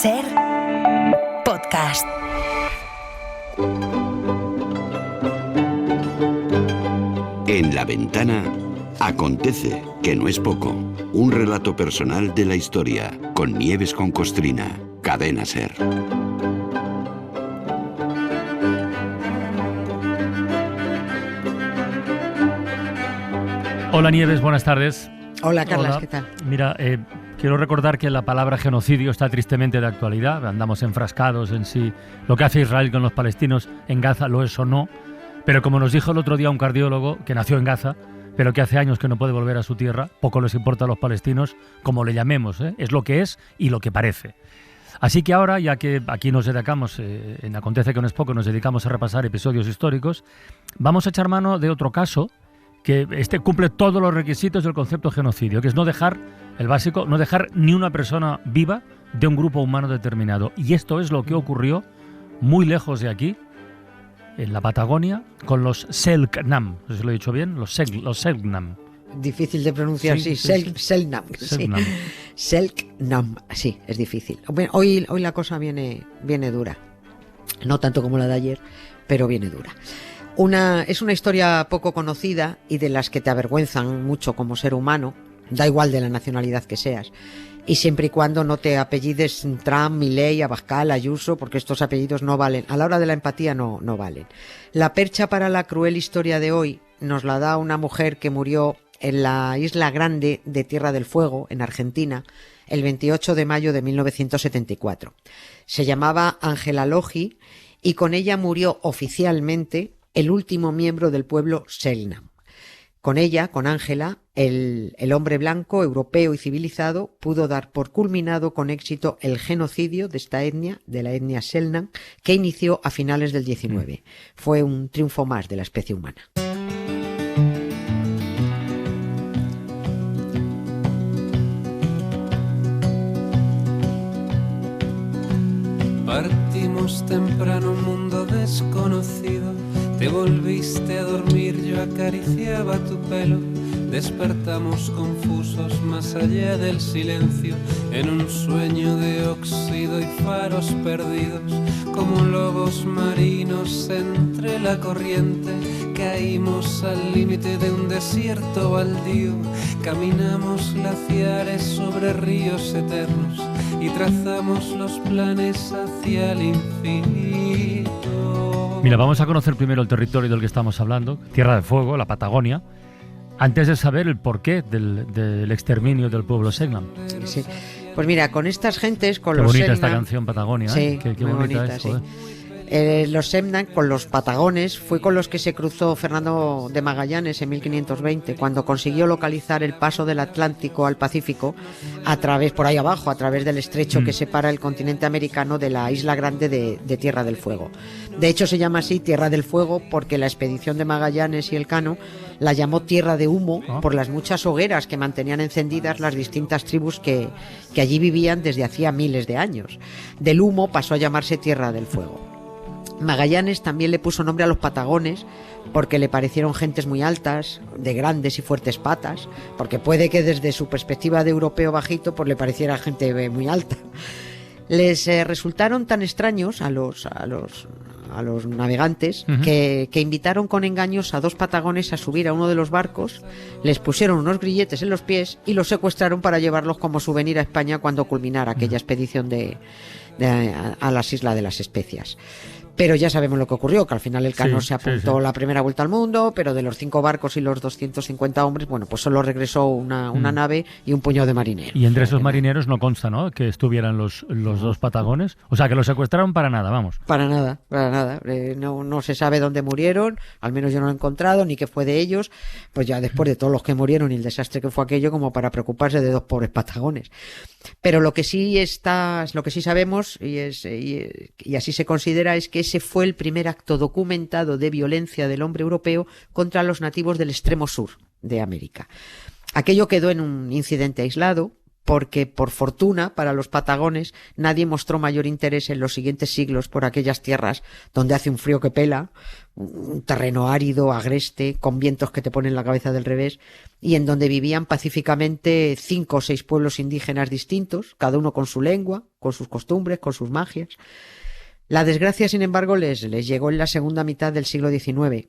Ser podcast. En La Ventana acontece, que no es poco, un relato personal de la historia, con Nieves con Costrina, Cadena Ser. Hola Nieves, buenas tardes. Hola Carlas, Hola. ¿qué tal? Mira, quiero recordar que la palabra genocidio está tristemente de actualidad. Andamos enfrascados en si lo que hace Israel con los palestinos en Gaza lo es o no. Pero como nos dijo el otro día un cardiólogo que nació en Gaza, pero que hace años que no puede volver a su tierra, poco les importa a los palestinos, como le llamemos, es lo que es y lo que parece. Así que ahora, ya que aquí nos dedicamos, en Acontece que no es poco, nos dedicamos a repasar episodios históricos, vamos a echar mano de otro caso que cumple todos los requisitos del concepto de genocidio, que es no dejar, el básico, no dejar ni una persona viva de un grupo humano determinado. Y esto es lo que ocurrió muy lejos de aquí, en la Patagonia, con los Selknam. No sé si lo he dicho bien, los Selknam. Difícil de pronunciar, sí. Selknam. Selknam. Selknam, sí, es difícil. Hoy la cosa viene dura. No tanto como la de ayer, pero viene dura. Es una historia poco conocida y de las que te avergüenzan mucho como ser humano, da igual de la nacionalidad que seas, y siempre y cuando no te apellides Trump, Milei, Abascal, Ayuso, porque estos apellidos no valen, a la hora de la empatía no valen. La percha para la cruel historia de hoy nos la da una mujer que murió en la Isla Grande de Tierra del Fuego, en Argentina, el 28 de mayo de 1974. Se llamaba Ángela Loggi y con ella murió oficialmente el último miembro del pueblo Selknam. Con ella, con Ángela, el hombre blanco, europeo y civilizado, pudo dar por culminado con éxito el genocidio de esta etnia, de la etnia Selknam, que inició a finales del 19. Fue un triunfo más de la especie humana. Partimos temprano, un mundo desconocido. Te volviste a dormir, yo acariciaba tu pelo. Despertamos confusos más allá del silencio, en un sueño de óxido y faros perdidos. Como lobos marinos entre la corriente, caímos al límite de un desierto baldío. Caminamos glaciares sobre ríos eternos y trazamos los planes hacia el infinito. Mira, vamos a conocer primero el territorio del que estamos hablando, Tierra del Fuego, la Patagonia, antes de saber el porqué del exterminio del pueblo Selknam. Sí. Pues mira, con estas gentes, con qué los bonita Selknam, esta canción Patagonia, sí, qué muy bonita es, sí. joder. Los Selknam, con los patagones, fue con los que se cruzó Fernando de Magallanes en 1520, cuando consiguió localizar el paso del Atlántico al Pacífico a través, por ahí abajo, a través del estrecho que separa el continente americano de la Isla Grande de Tierra del Fuego. De hecho, se llama así Tierra del Fuego porque la expedición de Magallanes y Elcano la llamó Tierra de Humo por las muchas hogueras que mantenían encendidas las distintas tribus que allí vivían desde hacía miles de años. Del humo pasó a llamarse Tierra del Fuego. Magallanes también le puso nombre a los patagones porque le parecieron gentes muy altas, de grandes y fuertes patas, porque puede que desde su perspectiva de europeo bajito pues le pareciera gente muy alta. Les resultaron tan extraños a los navegantes que invitaron con engaños a dos patagones a subir a uno de los barcos, les pusieron unos grilletes en los pies y los secuestraron para llevarlos como souvenir a España cuando culminara aquella expedición a las Islas de las Especias. Pero ya sabemos lo que ocurrió, que al final Elcano se apuntó la primera vuelta al mundo, pero de los 5 barcos y los 250 hombres, bueno, pues solo regresó una nave y un puñado de marineros. Y entre esos marineros no consta, ¿no?, que estuvieran los dos patagones. O sea, que los secuestraron para nada, vamos. Para nada. No se sabe dónde murieron, al menos yo no lo he encontrado, ni qué fue de ellos, pues ya después de todos los que murieron y el desastre que fue aquello, como para preocuparse de dos pobres patagones. Pero lo que sí sabemos, y así se considera, es que ese fue el primer acto documentado de violencia del hombre europeo contra los nativos del extremo sur de América. Aquello quedó en un incidente aislado, porque por fortuna para los patagones nadie mostró mayor interés en los siguientes siglos por aquellas tierras donde hace un frío que pela, un terreno árido, agreste, con vientos que te ponen la cabeza del revés, y en donde vivían pacíficamente 5 o 6 pueblos indígenas distintos, cada uno con su lengua, con sus costumbres, con sus magias. La desgracia, sin embargo, les llegó en la segunda mitad del siglo XIX,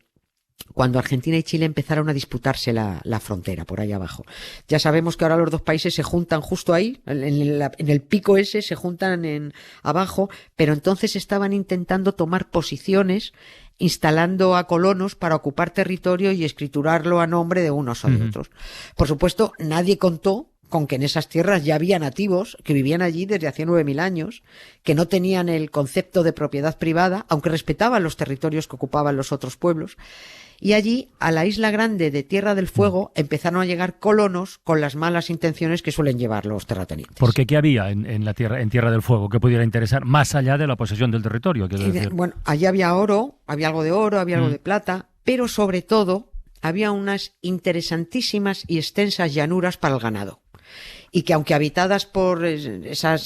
cuando Argentina y Chile empezaron a disputarse la frontera por ahí abajo. Ya sabemos que ahora los dos países se juntan justo ahí, en el pico ese, se juntan abajo, pero entonces estaban intentando tomar posiciones, instalando a colonos para ocupar territorio y escriturarlo a nombre de unos o de otros. Por supuesto, nadie contó con que en esas tierras ya había nativos que vivían allí desde hace 9.000 años, que no tenían el concepto de propiedad privada, aunque respetaban los territorios que ocupaban los otros pueblos. Y allí, a la isla grande de Tierra del Fuego, empezaron a llegar colonos con las malas intenciones que suelen llevar los terratenientes. Porque ¿qué había en Tierra del Fuego que pudiera interesar más allá de la posesión del territorio? Bueno, allí había oro, había algo de oro, había algo de plata, pero sobre todo había unas interesantísimas y extensas llanuras para el ganado. Y que aunque habitadas por esa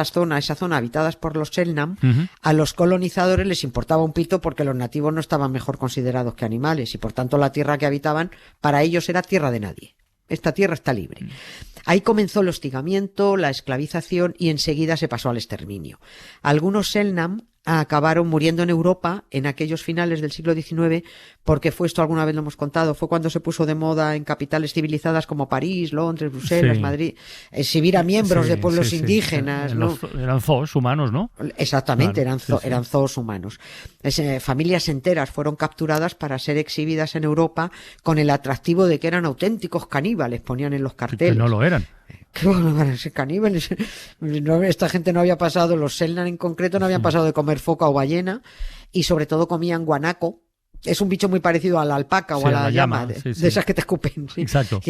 zona habitadas por los Selknam, a los colonizadores les importaba un pito porque los nativos no estaban mejor considerados que animales y por tanto la tierra que habitaban para ellos era tierra de nadie. Esta tierra está libre. Ahí comenzó el hostigamiento, la esclavización y enseguida se pasó al exterminio. Algunos Selknam acabaron muriendo en Europa en aquellos finales del siglo XIX, porque fue esto, alguna vez lo hemos contado, fue cuando se puso de moda en capitales civilizadas como París, Londres, Bruselas, Madrid, exhibir a miembros de pueblos indígenas, ¿no? Eran zoos humanos, ¿no? Exactamente, claro, eran zoos humanos. Familias enteras fueron capturadas para ser exhibidas en Europa con el atractivo de que eran auténticos caníbales, ponían en los carteles. Que no lo eran. Que bueno, para ser caníbales. Esta gente no había pasado, los Selknam en concreto no habían pasado de comer foca o ballena, y sobre todo comían guanaco. Es un bicho muy parecido a la alpaca o a la llama, de esas que te escupen. Sí. Exacto.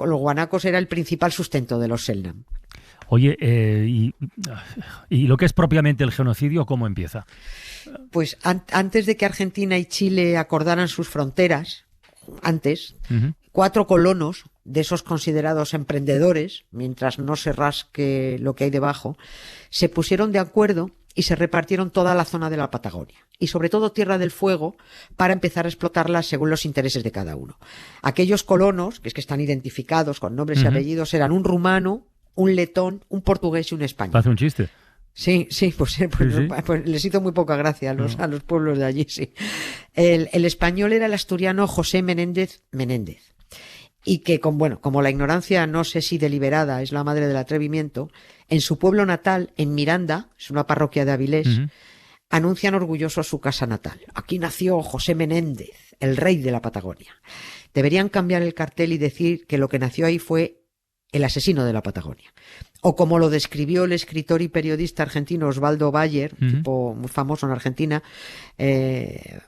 Los guanacos era el principal sustento de los Selknam. Oye, y lo que es propiamente el genocidio, ¿cómo empieza? Pues antes de que Argentina y Chile acordaran sus fronteras, antes, 4 colonos de esos considerados emprendedores, mientras no se rasque lo que hay debajo, se pusieron de acuerdo y se repartieron toda la zona de la Patagonia, y sobre todo Tierra del Fuego, para empezar a explotarla según los intereses de cada uno. Aquellos colonos, que es que están identificados con nombres y apellidos, eran un rumano, un letón, un portugués y un español. Hace un chiste. Sí, pues les hizo muy poca gracia a los pueblos de allí, sí. El español era el asturiano José Menéndez, y que, como la ignorancia, no sé si deliberada, es la madre del atrevimiento, en su pueblo natal, en Miranda, es una parroquia de Avilés, anuncian orgullosos su casa natal. Aquí nació José Menéndez, el rey de la Patagonia. Deberían cambiar el cartel y decir que lo que nació ahí fue el asesino de la Patagonia. O como lo describió el escritor y periodista argentino Osvaldo Bayer, tipo muy famoso en Argentina,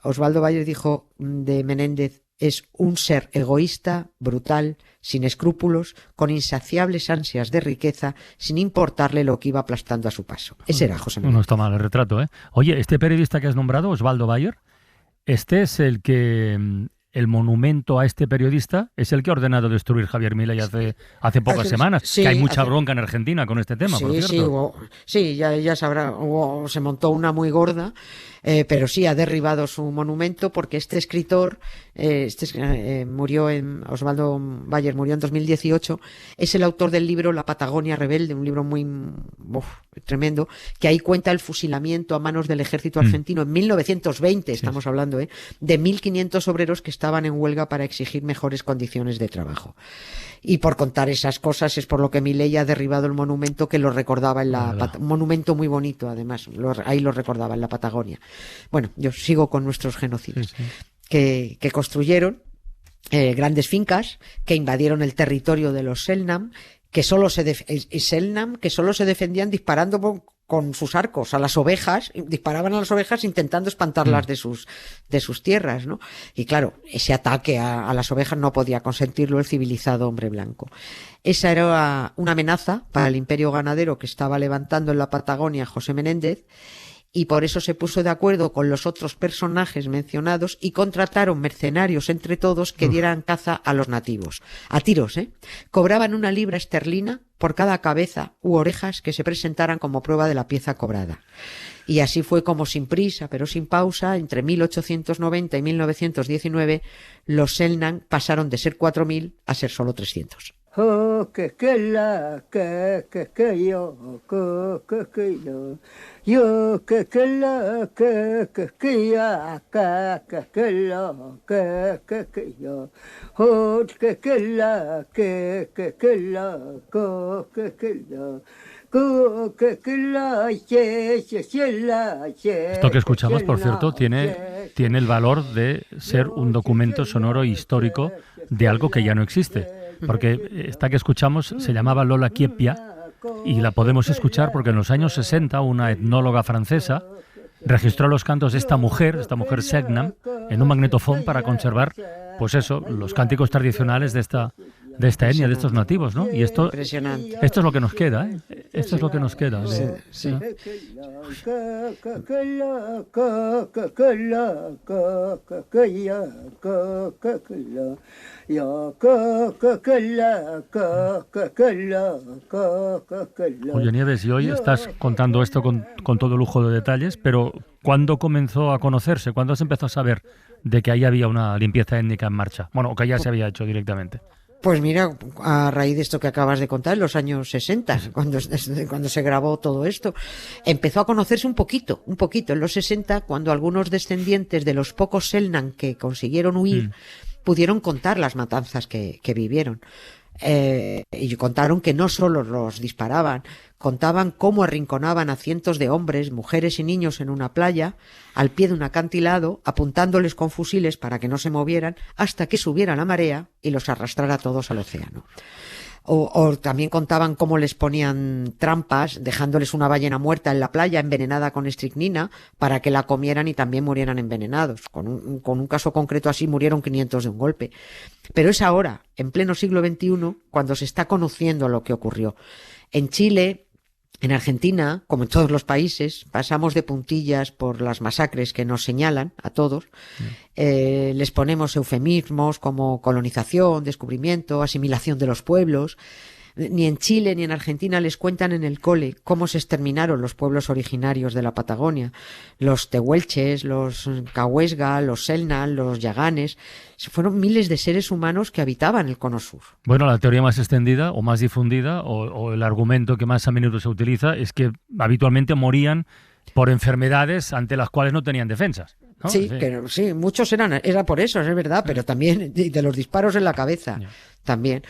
Osvaldo Bayer dijo de Menéndez: es un ser egoísta, brutal, sin escrúpulos, con insaciables ansias de riqueza, sin importarle lo que iba aplastando a su paso. Ese era José Menéndez. No está mal el retrato, ¿eh? Oye, este periodista que has nombrado, Osvaldo Bayer, este es el que... El monumento a este periodista es el que ha ordenado destruir Javier Milei hace pocas semanas. Sí, que hay mucha bronca en Argentina con este tema, por cierto. Sí, ya sabrá, se montó una muy gorda, pero sí ha derribado su monumento porque este escritor, Osvaldo Bayer murió en 2018, es el autor del libro La Patagonia Rebelde, un libro muy tremendo, que ahí cuenta el fusilamiento a manos del ejército argentino en 1920, estamos hablando, de 1.500 obreros que estaban en huelga para exigir mejores condiciones de trabajo. Y por contar esas cosas es por lo que Milei ha derribado el monumento que lo recordaba un monumento muy bonito, además, ahí lo recordaba en la Patagonia. Bueno, yo sigo con nuestros genocidas, que construyeron grandes fincas, que invadieron el territorio de los Selknam, que solo se defendían disparando con sus arcos a las ovejas, disparaban a las ovejas intentando espantarlas de sus tierras, ¿no? Y claro, ese ataque a las ovejas no podía consentirlo el civilizado hombre blanco. Esa era una amenaza para el imperio ganadero que estaba levantando en la Patagonia José Menéndez, y por eso se puso de acuerdo con los otros personajes mencionados y contrataron mercenarios entre todos que dieran caza a los nativos. A tiros, ¿eh? Cobraban 1 libra esterlina por cada cabeza u orejas que se presentaran como prueba de la pieza cobrada. Y así fue como, sin prisa pero sin pausa, entre 1890 y 1919, los Selknam pasaron de ser 4.000 a ser solo 300. Oh, que Esto que escuchamos, por cierto, tiene el valor de ser un documento sonoro histórico de algo que ya no existe. Porque esta que escuchamos se llamaba Lola Kiepia y la podemos escuchar porque en los años 60 una etnóloga francesa registró los cantos de esta mujer Selknam, en un magnetofón para conservar, pues eso, los cánticos tradicionales de esta etnia, de estos nativos, ¿no? Y esto es lo que nos queda, ¿eh? Esto es lo que nos queda. Sí, sí. Oye, Nieves, y hoy estás contando esto con todo lujo de detalles, pero ¿cuándo comenzó a conocerse? ¿Cuándo se empezó a saber de que ahí había una limpieza étnica en marcha? Bueno, o que ya se había hecho directamente. Pues mira, a raíz de esto que acabas de contar, en los años 60, cuando se grabó todo esto, empezó a conocerse un poquito, en los 60, cuando algunos descendientes de los pocos Selknam que consiguieron huir pudieron contar las matanzas que vivieron. Y contaron que no solo los disparaban, contaban cómo arrinconaban a cientos de hombres, mujeres y niños en una playa, al pie de un acantilado, apuntándoles con fusiles para que no se movieran, hasta que subiera la marea y los arrastrara todos al océano. O también contaban cómo les ponían trampas, dejándoles una ballena muerta en la playa, envenenada con estricnina, para que la comieran y también murieran envenenados. Con un caso concreto así murieron 500 de un golpe. Pero es ahora, en pleno siglo XXI, cuando se está conociendo lo que ocurrió. En Chile, en Argentina, como en todos los países, pasamos de puntillas por las masacres que nos señalan a todos. Les ponemos eufemismos como colonización, descubrimiento, asimilación de los pueblos. Ni en Chile ni en Argentina les cuentan en el cole cómo se exterminaron los pueblos originarios de la Patagonia. Los tehuelches, los cahuésga, los Selknam, los yaganes. Fueron miles de seres humanos que habitaban el Cono Sur. Bueno, la teoría más extendida o más difundida o el argumento que más a menudo se utiliza es que habitualmente morían por enfermedades ante las cuales no tenían defensas, ¿no? Sí, sí, muchos era por eso, es verdad, pero también de los disparos en la cabeza, también.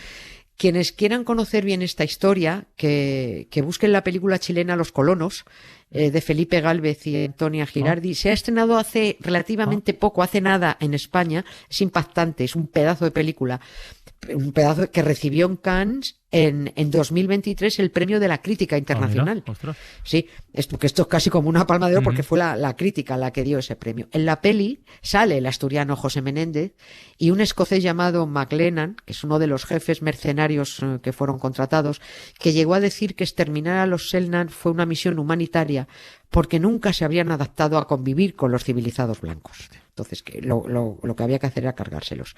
Quienes quieran conocer bien esta historia, que busquen la película chilena Los Colonos, de Felipe Gálvez y Antonia Girardi. Se ha estrenado hace relativamente poco, hace nada en España. Es impactante, es un pedazo de película. Un pedazo que recibió en Cannes en 2023 el premio de la crítica internacional. Sí, esto es casi como una palma de oro porque fue la crítica la que dio ese premio. En la peli sale el asturiano José Menéndez y un escocés llamado McLennan, que es uno de los jefes mercenarios que fueron contratados, que llegó a decir que exterminar a los Selknam fue una misión humanitaria porque nunca se habrían adaptado a convivir con los civilizados blancos. Entonces, que lo que había que hacer era cargárselos.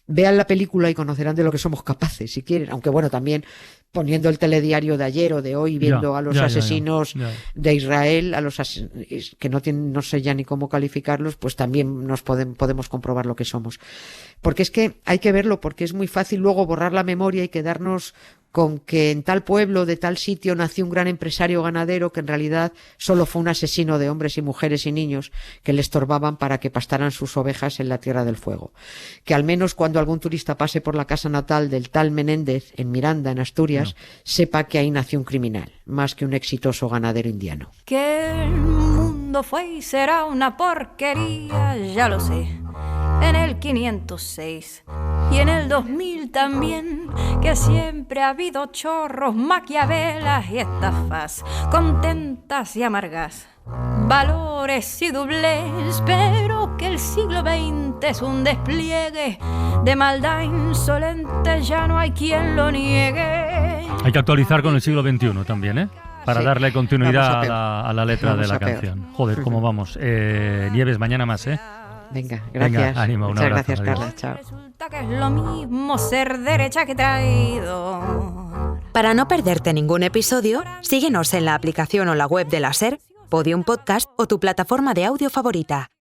Vean la película y conocerán de lo que somos capaces, si quieren. Aunque bueno, también poniendo el telediario de ayer o de hoy, viendo a los asesinos de Israel, a los que no sé ya ni cómo calificarlos, pues también podemos comprobar lo que somos. Porque es que hay que verlo, porque es muy fácil luego borrar la memoria y quedarnos con que en tal pueblo, de tal sitio, nació un gran empresario ganadero que en realidad solo fue un asesino de hombres y mujeres y niños que le estorbaban para que pastaran sus ovejas en la Tierra del Fuego. Que al menos cuando algún turista pase por la casa natal del tal Menéndez, en Miranda, en Asturias, sepa que ahí nació un criminal, más que un exitoso ganadero indiano. Que el mundo fue y será una porquería, ya lo sé. En el 506 y en el 2000 también, que siempre ha habido chorros, maquiavelas y estafas, contentas y amargas, valores y doblez, pero que el siglo XX es un despliegue de maldad insolente, ya no hay quien lo niegue. Hay que actualizar con el siglo XXI también, ¿eh? para Sí. darle continuidad Vamos a peor. a la letra Vamos de la a peor. canción. Joder, ¿cómo vamos? Nieves, mañana más, ¿eh? Venga, Venga, gracias. ánimo, un Muchas abrazo, gracias, adiós. Carla. Chao. Resulta que es lo mismo ser derecha que traidor. Para no perderte ningún episodio, síguenos en la aplicación o la web de la SER, Podium Podcast o tu plataforma de audio favorita.